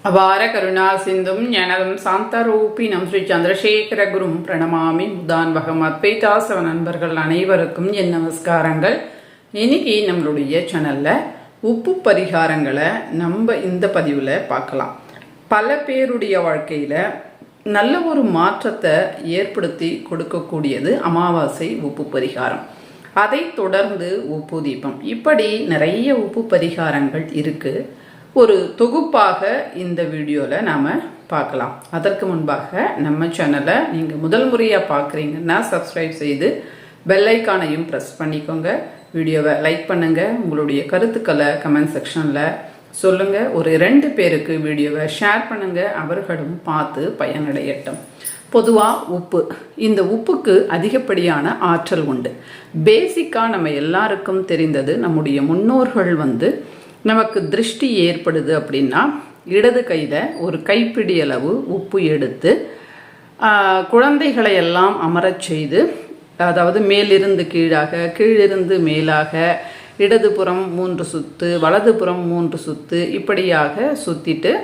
அபார கருணா சிந்தும் ஞானதம் சாந்தரூபினம் ஸ்ரீ சந்திரசேகர குரும் பிரணமாமி முதான்பகம் அத்வைதாசவ நண்பர்கள் அனைவருக்கும் என் நமஸ்காரங்கள். இன்னைக்கு நம்மளுடைய சேனல்ல உப்பு பரிகாரங்களை நம்ம இந்த பதிவில் பார்க்கலாம். பல பேருடைய வாழ்க்கையில நல்ல ஒரு மாற்றத்தை ஏற்படுத்தி கொடுக்கக்கூடியது அமாவாசை உப்பு பரிகாரம். அதை தொடர்ந்து உப்பு தீபம், இப்படி நிறைய உப்பு பரிகாரங்கள் இருக்கு. ஒரு தொகுப்பாக இந்த வீடியோவில் நாம் பார்க்கலாம். அதற்கு முன்பாக நம்ம சேனலை நீங்கள் முதல் முறையாக பார்க்குறீங்கன்னா சப்ஸ்கிரைப் செய்து பெல்லைக்கானையும் ப்ரெஸ் பண்ணிக்கோங்க. வீடியோவை லைக் பண்ணுங்கள். உங்களுடைய கருத்துக்களை கமெண்ட் செக்ஷனில் சொல்லுங்கள். ஒரு 2 பேருக்கு வீடியோவை ஷேர் பண்ணுங்கள். அவர்களும் பார்த்து பயனடையட்டும். பொதுவாக உப்பு, இந்த உப்புக்கு அதிகப்படியான ஆற்றல் உண்டு. பேசிக்காக நம்ம எல்லாருக்கும் தெரிந்தது, நம்முடைய முன்னோர்கள் நமக்கு திருஷ்டி ஏற்படுது அப்படின்னா இடது கையில் ஒரு கைப்பிடி அளவு உப்பு எடுத்து குழந்தைகளை எல்லாம் அமரச் செய்து, அதாவது மேலிருந்து கீழாக, கீழிருந்து மேலாக, இடதுபுறம் 3 சுத்து, வலதுபுறம் 3 சுத்து, இப்படியாக சுற்றிட்டு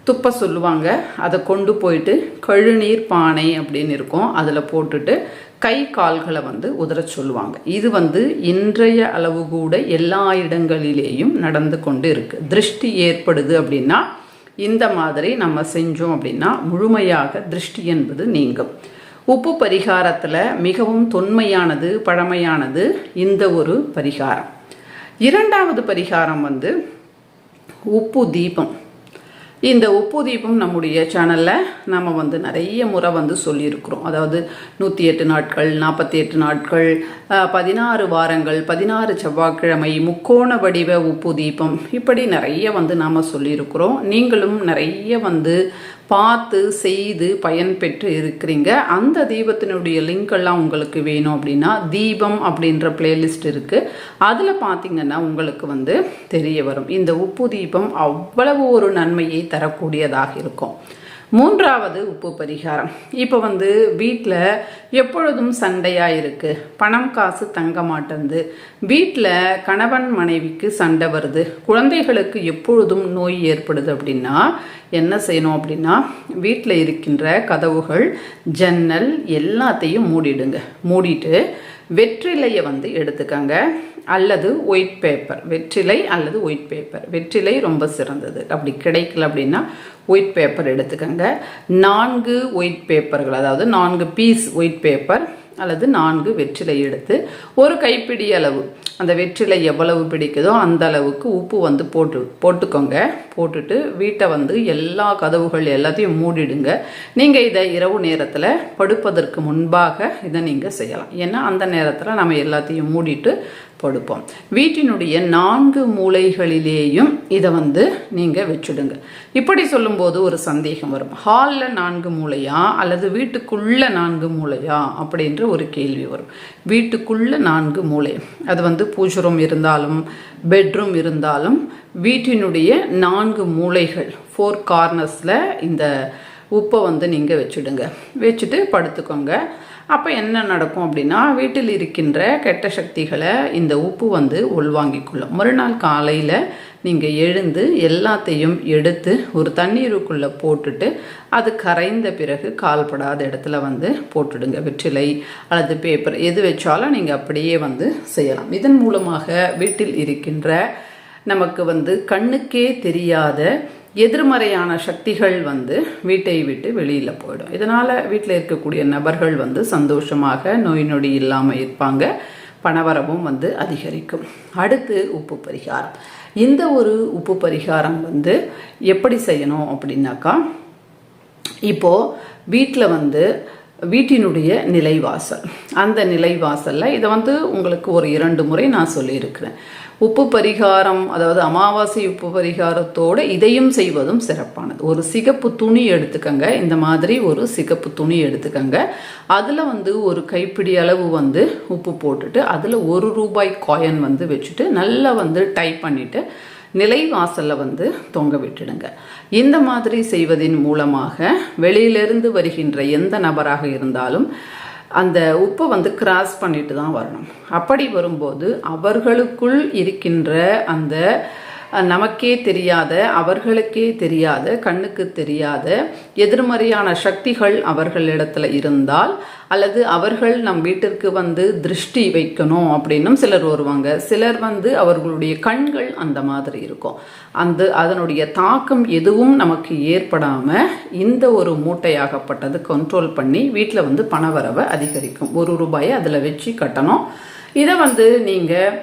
துப்ப சொல்லுவாங்க. அதை கொண்டு போயிட்டு கழுநீர் பானை அப்படின்னு இருக்கும், அதில் போட்டுட்டு கை கால்களை உதற சொல்லுவாங்க. இது இன்றைய அளவு கூட எல்லா இடங்களிலேயும் நடந்து கொண்டு இருக்கு. திருஷ்டி ஏற்படுது அப்படின்னா இந்த மாதிரி நம்ம செஞ்சோம் அப்படின்னா முழுமையாக திருஷ்டி என்பது நீங்கும். உப்பு பரிகாரத்தில் மிகவும் தொன்மையானது, பழமையானது இந்த ஒரு பரிகாரம். 2வது பரிகாரம் உப்பு தீபம். இந்த உப்பு தீபம் நம்முடைய சேனலில் நம்ம நிறைய முறை சொல்லியிருக்கிறோம். அதாவது 108 நாட்கள், 48 நாட்கள், 16 வாரங்கள், 16 செவ்வாய்க்கிழமை, முக்கோண வடிவ உப்பு தீபம், இப்படி நிறைய நாம் சொல்லியிருக்கிறோம். நீங்களும் நிறைய பார்த்து செய்து பயன்பெற்று இருக்கிறீங்க. அந்த தீபத்தினுடைய லிங்க் எல்லாம் உங்களுக்கு வேணும் அப்படின்னா தீபம் அப்படின்ற பிளேலிஸ்ட் இருக்கு, அதில் பார்த்தீங்கன்னா உங்களுக்கு தெரிய வரும். இந்த உப்பு தீபம் அவ்வளவு ஒரு நன்மையை தரக்கூடியதாக இருக்கும். 3வது உப்பு பரிகாரம். இப்போ வீட்டில் எப்பொழுதும் சண்டையாக இருக்குது, பணம் காசு தங்க மாட்டேங்குது, வீட்டில் கணவன் மனைவிக்கு சண்டை வருது, குழந்தைகளுக்கு எப்பொழுதும் நோய் ஏற்படுது அப்படின்னா என்ன செய்யணும் அப்படின்னா, வீட்டில் இருக்கின்ற கதவுகள், ஜன்னல் எல்லாத்தையும் மூடிடுங்க. மூடிட்டு வெற்றிலையை எடுத்துக்கங்க, அல்லது ஒயிட் பேப்பர். வெற்றிலை அல்லது ஒயிட் பேப்பர், வெற்றிலை ரொம்ப சிறந்தது. அப்படி கிடைக்கல அப்படின்னா ஒயிட் பேப்பர் எடுத்துக்கங்க. 4 ஒயிட் பேப்பர்கள், அதாவது 4 பீஸ் ஒயிட் பேப்பர் அல்லது 4 வெற்றிலை எடுத்து ஒரு கைப்பிடி அளவு, அந்த வெற்றிலை எவ்வளவு பிடிக்குதோ அந்த அளவுக்கு உப்பு போட்டுக்கோங்க. போட்டுட்டு வீட்டை எல்லா கதவுகள் எல்லாத்தையும் மூடிடுங்க. நீங்கள் இதை இரவு நேரத்தில் படுப்பதற்கு முன்பாக இதை நீங்கள் செய்யலாம். ஏன்னா அந்த நேரத்தில் நம்ம எல்லாத்தையும் மூடிட்டு படுப்போம். வீட்டினுடைய 4 மூலைகளிலேயும் இதை நீங்கள் வச்சுடுங்க. இப்படி சொல்லும்போது ஒரு சந்தேகம் வரும், ஹாலில் 4 மூலையா அல்லது வீட்டுக்குள்ள 4 மூலையா அப்படின்ற ஒரு கேள்வி வரும். வீட்டுக்குள்ள 4 மூலை, அது பூஜை ரூம் இருந்தாலும் பெட்ரூம் இருந்தாலும் வீட்டினுடைய 4 மூலைகள், 4 கார்னர்ஸில் இந்த உப்பை நீங்கள் வச்சுடுங்க. வச்சுட்டு படுத்துக்கோங்க. அப்போ என்ன நடக்கும் அப்படின்னா, வீட்டில் இருக்கின்ற கெட்ட சக்திகளை இந்த உப்பு உள்வாங்கிக்கொள்ளும். மறுநாள் காலையில் நீங்கள் எழுந்து எல்லாத்தையும் எடுத்து ஒரு தண்ணீருக்குள்ளே போட்டுட்டு அது கரைந்த பிறகு கால்படாத இடத்துல போட்டுடுங்க. வெற்றிலை அல்லது பேப்பர் எது வச்சாலும் நீங்கள் அப்படியே செய்யலாம். இதன் மூலமாக வீட்டில் இருக்கின்ற நமக்கு கண்ணுக்கே தெரியாத எதிர்மறையான சக்திகள் வீட்டை விட்டு வெளியில் போயிடும். இதனால் வீட்டில் இருக்கக்கூடிய நபர்கள் சந்தோஷமாக நோய் நொடி இல்லாமல் இருப்பாங்க. பணவரவும் அதிகரிக்கும். அடுத்து உப்பு பரிகாரம். இந்த ஒரு உப்பு பரிகாரம் எப்படி செய்யணும் அப்படின்னாக்கா, இப்போது வீட்டில் வீட்டினுடைய நிலைவாசல், அந்த நிலைவாசலில் இதை உங்களுக்கு ஒரு 2 முறை நான் சொல்லியிருக்கிறேன். உப்பு பரிகாரம், அதாவது அமாவாசை உப்பு பரிகாரத்தோடு இதையும் செய்வதும் சிறப்பானது. ஒரு சிகப்பு துணி எடுத்துக்கங்க. இந்த மாதிரி ஒரு சிகப்பு துணி எடுத்துக்கங்க. அதில் ஒரு கைப்பிடி அளவு உப்பு போட்டுட்டு அதில் 1 ரூபாய் காயின் வச்சுட்டு நல்லா டைப் பண்ணிவிட்டு நிலைவாசலில் தொங்க விட்டுடுங்க. இந்த மாதிரி செய்வதன் மூலமாக வெளியிலிருந்து வருகின்ற எந்த நபராக இருந்தாலும் அந்த உப்பை கிராஸ் பண்ணிட்டு தான் வரணும். அப்படி வரும்போது அவர்களுக்குள் இருக்கின்ற அந்த நமக்கே தெரியாத, அவர்களுக்கே தெரியாத, கண்ணுக்கு தெரியாத எதிர்மறையான சக்திகள் அவர்களிடத்துல இருந்தால், அல்லது அவர்கள் நம் வீட்டிற்கு வந்து திருஷ்டி வைக்கணும் அப்படின்னும் சிலர் வருவாங்க. சிலர் வந்து அவர்களுடைய கண்கள் அந்த மாதிரி இருக்கும். அதனுடைய தாக்கம் எதுவும் நமக்கு ஏற்படாம இந்த ஒரு மூட்டையாகப்பட்டது கண்ட்ரோல் பண்ணி வீட்டில் வந்து பணவரவை அதிகரிக்கும். ₹1 அதில் வச்சு கட்டணும். இதை வந்து நீங்கள்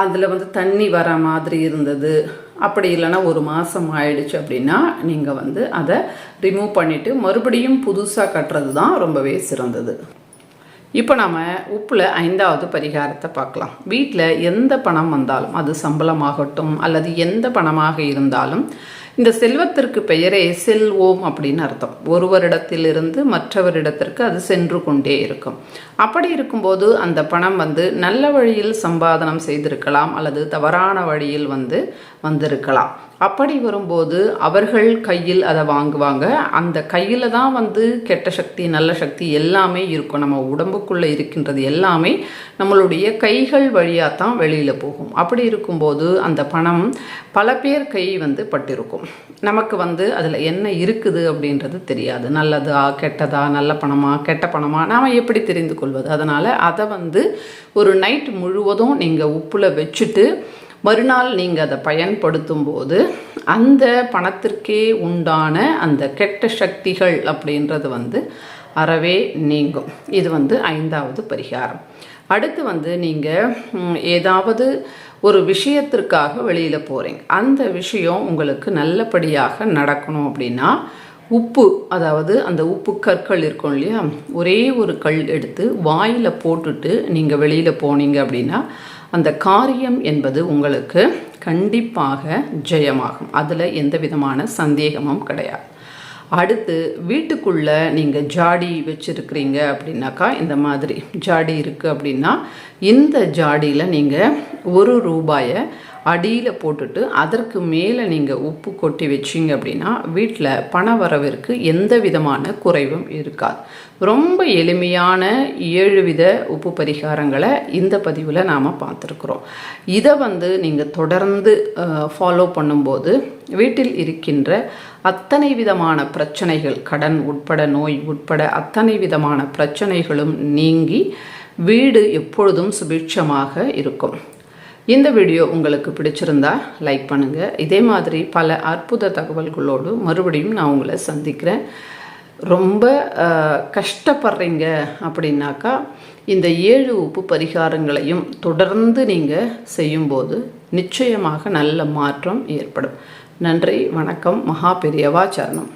அதில் வந்து தண்ணி வர மாதிரி இருந்தது, அப்படி இல்லைன்னா 1 மாதம் ஆயிடுச்சு அப்படின்னா நீங்கள் வந்து அதை ரிமூவ் பண்ணிவிட்டு மறுபடியும் புதுசாக கட்டுறது தான் ரொம்பவே சிறந்தது. இப்போ நம்ம உப்பில் 5வது பரிகாரத்தை பார்க்கலாம். வீட்டில் எந்த பணம் வந்தாலும், அது சம்பளமாகட்டும் அல்லது எந்த பணமாக இருந்தாலும், இந்த செல்வத்திற்கு பெயரே செல்வோம் அப்படின்னு அர்த்தம். ஒருவரிடத்திலிருந்து மற்றவரிடத்திற்கு அது சென்று கொண்டே இருக்கும். அப்படி இருக்கும்போது அந்த பணம் வந்து நல்ல வழியில் சம்பாதனம் செய்திருக்கலாம் அல்லது தவறான வழியில் வந்திருக்கலாம். அப்படி வரும்போது அவர்கள் கையில் அதை வாங்குவாங்க. அந்த கையில் தான் வந்து கெட்ட சக்தி நல்ல சக்தி எல்லாமே இருக்கும். நம்ம உடம்புக்குள்ளே இருக்கின்றது எல்லாமே நம்மளுடைய கைகள் வழியாக தான் வெளியில் போகும். அப்படி இருக்கும்போது அந்த பணம் பல பேர் கை வந்து பட்டிருக்கும். நமக்கு வந்து அதில் என்ன இருக்குது அப்படின்றது தெரியாது. நல்லதா கெட்டதா, நல்ல பணமா கெட்ட பணமா நாம் எப்படி தெரிந்து கொள்வது? அதனால் அதை வந்து ஒரு நைட் முழுவதும் நீங்கள் உப்பில் வச்சுட்டு மறுநாள் நீங்கள் அதை பயன்படுத்தும் போது அந்த பணத்திற்கே உண்டான அந்த கெட்ட சக்திகள் அப்படின்றது வந்து அறவே நீங்கும். இது வந்து 5வது பரிகாரம். அடுத்து வந்து நீங்கள் ஏதாவது ஒரு விஷயத்திற்காக வெளியில் போகிறீங்க. அந்த விஷயம் உங்களுக்கு நல்லபடியாக நடக்கணும் அப்படின்னா உப்பு, அதாவது அந்த உப்பு கற்கள் இருக்கும் இல்லையா, ஒரே ஒரு கல் எடுத்து வாயில் போட்டுட்டு நீங்கள் வெளியில் போனீங்க அப்படின்னா அந்த காரியம் என்பது உங்களுக்கு கண்டிப்பாக ஜெயமாகும். அதில் எந்த விதமான சந்தேகமும் கிடையாது. அடுத்து வீட்டுக்குள்ளே நீங்கள் ஜாடி வச்சுருக்கிறீங்க அப்படின்னாக்கா, இந்த மாதிரி ஜாடி இருக்குது அப்படின்னா இந்த ஜாடியில் நீங்கள் ₹1 அடியில் போட்டுட்டு அதற்கு மேலே நீங்கள் உப்பு கொட்டி வச்சிங்க அப்படின்னா வீட்டில் பண வரவிற்கு எந்த விதமான குறைவும் இருக்காது. ரொம்ப எளிமையான 7 வித உப்பு பரிகாரங்களை இந்த பதிவில் நாம் பார்த்துருக்குறோம். இதை வந்து நீங்கள் தொடர்ந்து ஃபாலோ பண்ணும்போது வீட்டில் இருக்கின்ற அத்தனை விதமான பிரச்சனைகள், கடன் உட்பட நோய் உட்பட அத்தனை விதமான பிரச்சனைகளும் நீங்கி வீடு எப்பொழுதும் சுபிட்சமாக இருக்கும். இந்த வீடியோ உங்களுக்கு பிடிச்சிருந்தா லைக் பண்ணுங்கள். இதே மாதிரி பல அற்புத தகவல்களோடு மறுபடியும் நான் உங்களை சந்திக்கிறேன். ரொம்ப கஷ்டப்படுறீங்க அப்படின்னாக்கா இந்த 7 உப்பு பரிகாரங்களையும் தொடர்ந்து நீங்கள் செய்யும்போது நிச்சயமாக நல்ல மாற்றம் ஏற்படும். நன்றி, வணக்கம். மகா பெரியவா சரணம்.